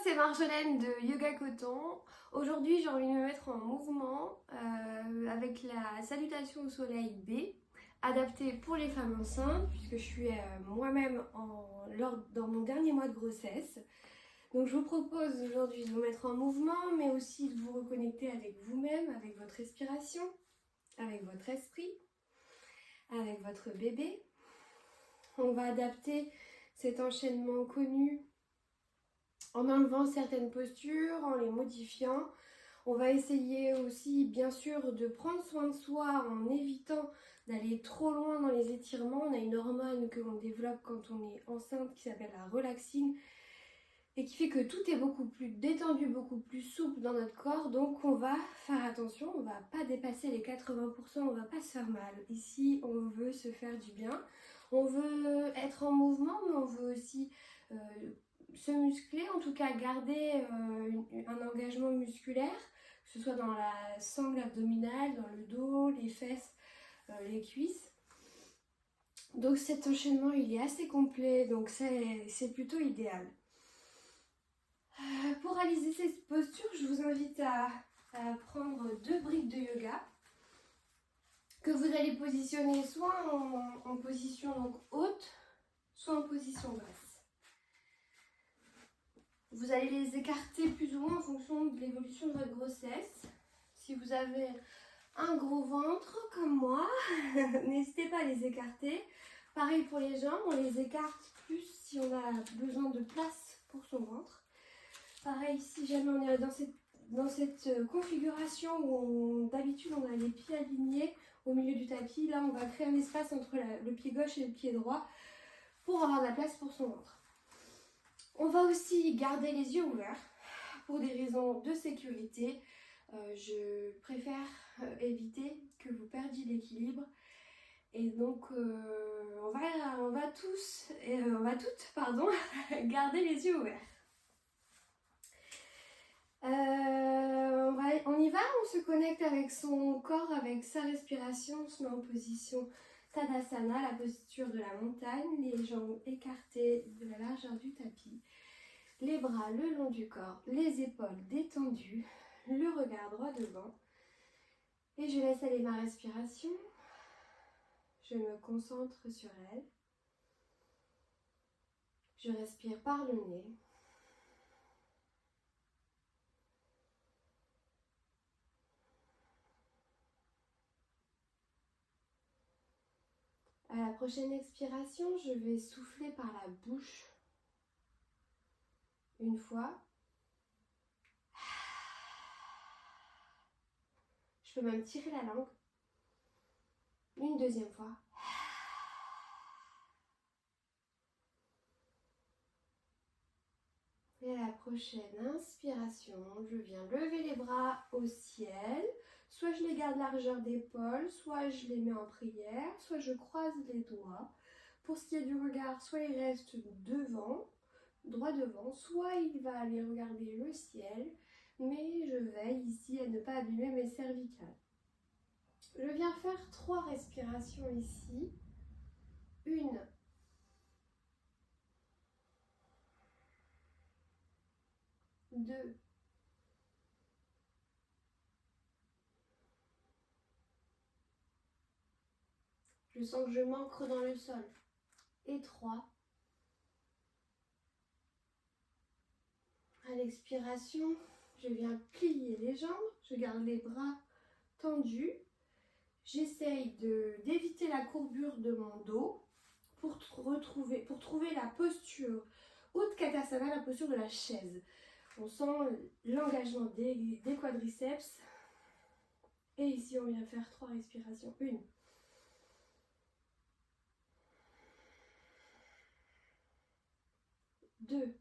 c'est Marjolaine de Yoga Coton. Aujourd'hui, j'ai envie de me mettre en mouvement avec la salutation au soleil B, adaptée pour les femmes enceintes, puisque je suis moi-même dans mon dernier mois de grossesse. Donc je vous propose aujourd'hui de vous mettre en mouvement, mais aussi de vous reconnecter avec vous-même, avec votre respiration, avec votre esprit, avec votre bébé. On va adapter cet enchaînement connu en enlevant certaines postures, en les modifiant. On va essayer aussi bien sûr de prendre soin de soi en évitant d'aller trop loin dans les étirements. On a une hormone que l'on développe quand on est enceinte qui s'appelle la relaxine et qui fait que tout est beaucoup plus détendu, beaucoup plus souple dans notre corps. Donc on va faire attention, on ne va pas dépasser les 80%, on ne va pas se faire mal. Ici on veut se faire du bien, on veut être en mouvement, mais on veut aussi se muscler, en tout cas garder un engagement musculaire, que ce soit dans la sangle abdominale, dans le dos, les fesses, les cuisses. Donc cet enchaînement il est assez complet, donc c'est plutôt idéal. Pour réaliser cette posture, je vous invite à prendre 2 briques de yoga que vous allez positionner soit en position donc haute, soit en position basse. Vous allez les écarter plus ou moins en fonction de l'évolution de votre grossesse. Si vous avez un gros ventre comme moi, n'hésitez pas à les écarter. Pareil pour les jambes, on les écarte plus si on a besoin de place pour son ventre. Pareil, si jamais on est dans cette configuration où d'habitude on a les pieds alignés au milieu du tapis, là on va créer un espace entre le pied gauche et le pied droit pour avoir de la place pour son ventre. On va aussi garder les yeux ouverts pour des raisons de sécurité. Je préfère éviter que vous perdiez l'équilibre. Et donc on va toutes garder les yeux ouverts. On y va, on se connecte avec son corps, avec sa respiration, on se met en position Tadasana, la posture de la montagne, les jambes écartées de la largeur du tapis, les bras le long du corps, les épaules détendues, le regard droit devant. Et je laisse aller ma respiration, je me concentre sur elle, je respire par le nez. À la prochaine expiration, je vais souffler par la bouche une fois. Je peux même tirer la langue. Une deuxième fois. Et à la prochaine inspiration, je viens lever les bras au ciel. Soit je les garde largeur d'épaule, soit je les mets en prière, soit je croise les doigts. Pour ce qui est du regard, soit il reste devant, droit devant, soit il va aller regarder le ciel. Mais je veille ici à ne pas abîmer mes cervicales. Je viens faire 3 respirations ici. 1, 2, je sens que je m'ancre dans le sol. Et 3. À l'expiration, je viens plier les jambes. Je garde les bras tendus. J'essaye d'éviter la courbure de mon dos pour trouver la posture Utkatasana, la posture de la chaise. On sent l'engagement des quadriceps. Et ici, on vient faire 3 respirations. 1, 2,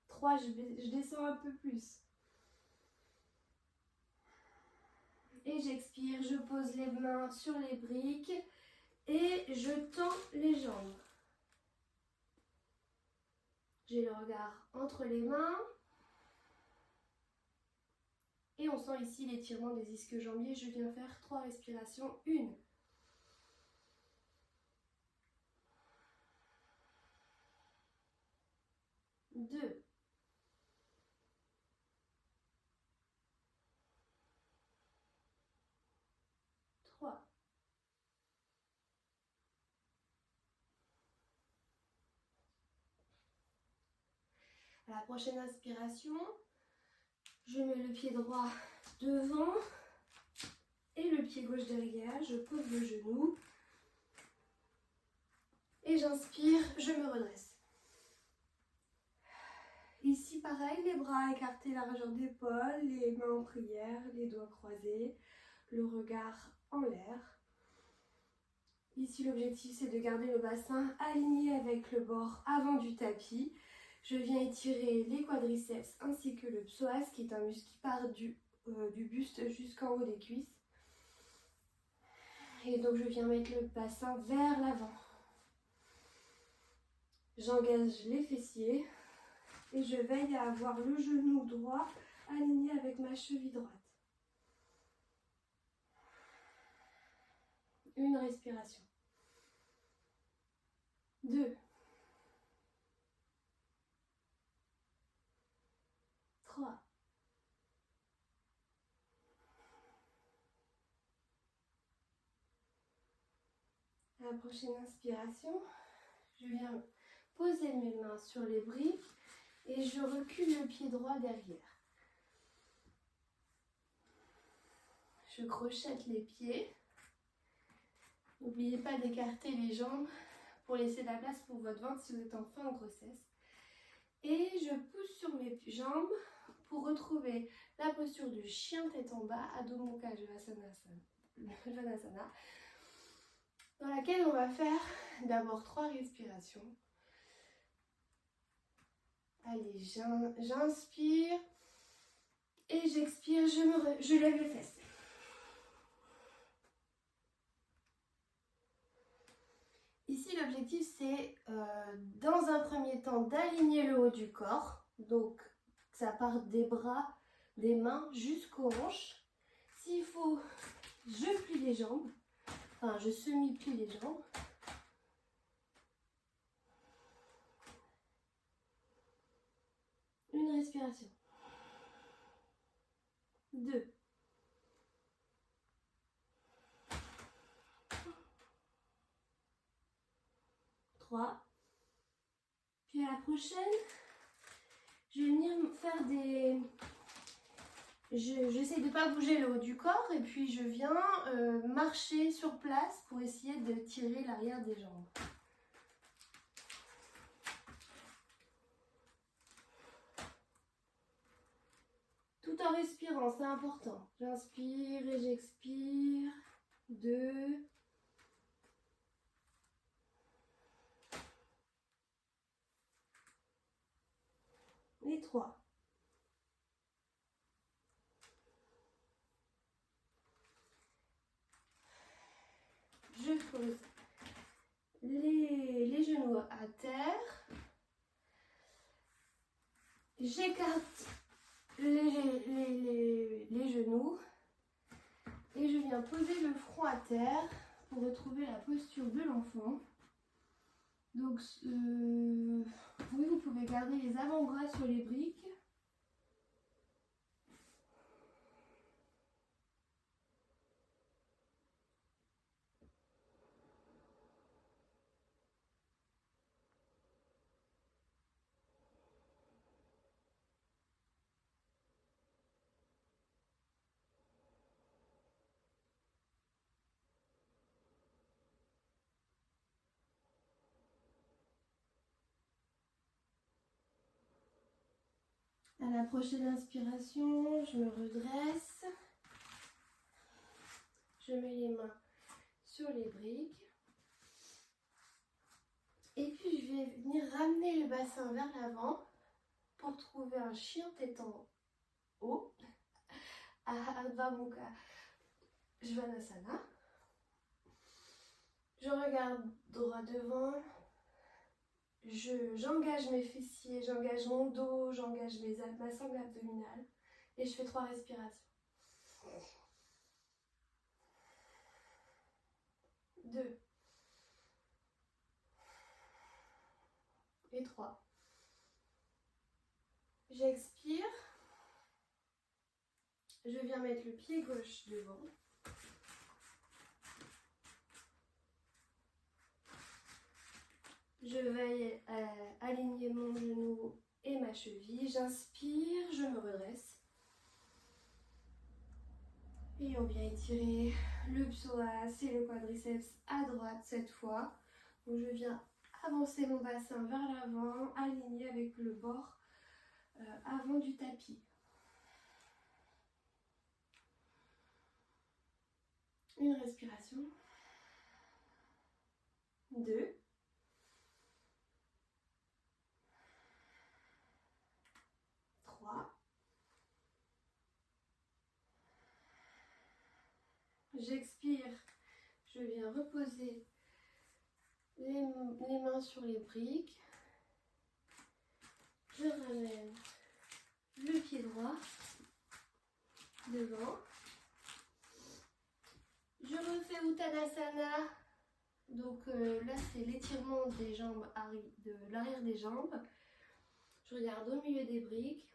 3, je descends un peu plus. Et j'expire, je pose les mains sur les briques et je tends les jambes. J'ai le regard entre les mains. Et on sent ici l'étirement des ischio-jambiers. Je viens faire 3 respirations. 1, 2, 3. À la prochaine inspiration, je mets le pied droit devant et le pied gauche derrière. Je pose le genou et j'inspire, je me redresse. Ici, pareil, les bras écartés, largeur d'épaule, les mains en prière, les doigts croisés, le regard en l'air. Ici, l'objectif, c'est de garder le bassin aligné avec le bord avant du tapis. Je viens étirer les quadriceps ainsi que le psoas, qui est un muscle qui part du buste jusqu'en haut des cuisses. Et donc, je viens mettre le bassin vers l'avant. J'engage les fessiers et je veille à avoir le genou droit aligné avec ma cheville droite. Une respiration. 2. 3. À la prochaine inspiration, je viens poser mes mains sur les briques et je recule le pied droit derrière. Je crochette les pieds. N'oubliez pas d'écarter les jambes pour laisser de la place pour votre ventre si vous êtes en fin de grossesse. Et je pousse sur mes jambes pour retrouver la posture du chien tête en bas, Adho Mukha Svanasana, dans laquelle on va faire d'abord 3 respirations. Allez, j'inspire et j'expire, je lève les fesses. Ici, l'objectif, c'est dans un premier temps d'aligner le haut du corps. Donc, ça part des bras, des mains jusqu'aux hanches. S'il faut, je plie les jambes. Enfin, je semi-plie les jambes. Une respiration. 2. 3. Puis à la prochaine, je vais venir faire des... J'essaie de ne pas bouger le haut du corps et puis je viens marcher sur place pour essayer de tirer l'arrière des jambes. Tout en respirant, c'est important. J'inspire et j'expire. 2. Et 3. Je pose les genoux à terre. J'écarte les genoux. Et je viens poser le front à terre pour retrouver la posture de l'enfant. Donc, oui, vous pouvez garder les avant-bras sur les briques. À la prochaine inspiration, je me redresse. Je mets les mains sur les briques. Et puis je vais venir ramener le bassin vers l'avant pour trouver un chien tête en haut à Adho Mukha Svanasana. Je regarde droit devant. J'engage mes fessiers, j'engage mon dos, j'engage ma sangle abdominale et je fais 3 respirations. 2 et 3. J'expire. Je viens mettre le pied gauche devant. Je vais aligner mon genou et ma cheville. J'inspire, je me redresse. Et on vient étirer le psoas et le quadriceps à droite cette fois. Donc je viens avancer mon bassin vers l'avant, aligné avec le bord avant du tapis. Une respiration. 2. 3. J'expire. Je viens reposer les mains sur les briques. Je ramène le pied droit devant. Je refais Uttanasana. Donc là, c'est l'étirement des jambes, de l'arrière des jambes. Je regarde au milieu des briques.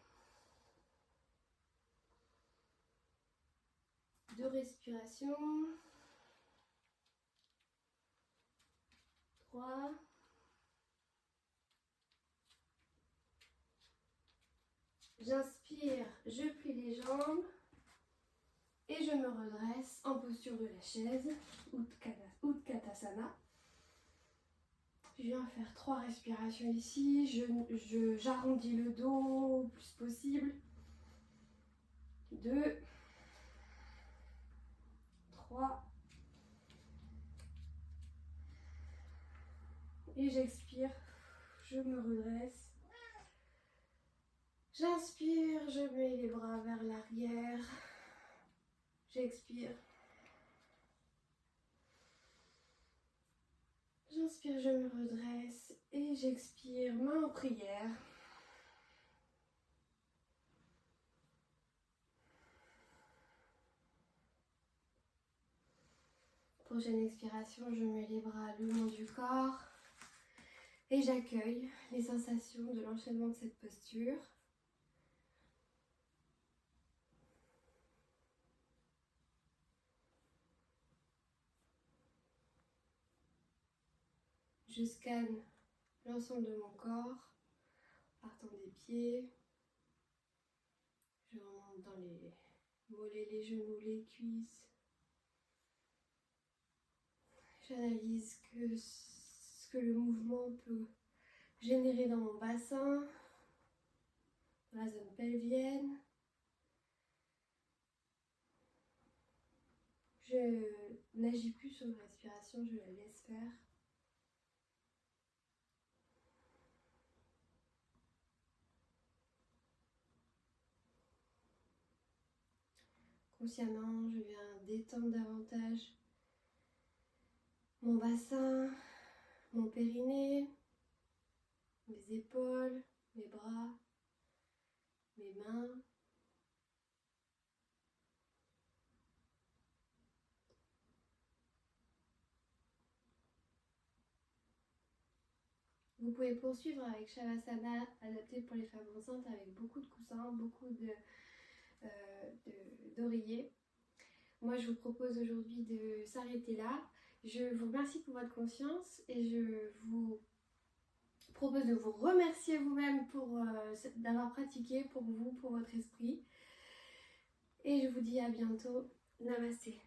2 respirations. 3. J'inspire, je plie les jambes et je me redresse en posture de la chaise, Utkatasana. Je viens faire 3 respirations ici, j'arrondis le dos le plus possible. 2, 3. Et j'expire, je me redresse. J'inspire, je mets les bras vers l'arrière. J'expire. J'inspire, je me redresse. Et j'expire, main en prière. Prochaine expiration, je mets les bras le long du corps. Et j'accueille les sensations de l'enchaînement de cette posture. Je scanne l'ensemble de mon corps, partant des pieds. Je remonte dans les mollets, les genoux, les cuisses. J'analyse ce que le mouvement peut générer dans mon bassin, dans la zone pelvienne. Je n'agis plus sur ma respiration, je la laisse faire. Consciemment, je viens détendre davantage mon bassin, mon périnée, mes épaules, mes bras, mes mains. Vous pouvez poursuivre avec Shavasana, adapté pour les femmes enceintes, avec beaucoup de coussins, beaucoup d'oreillers. Moi, je vous propose aujourd'hui de s'arrêter là. Je vous remercie pour votre confiance et je vous propose de vous remercier vous-même d'avoir pratiqué pour vous, pour votre esprit. Et je vous dis à bientôt. Namasté.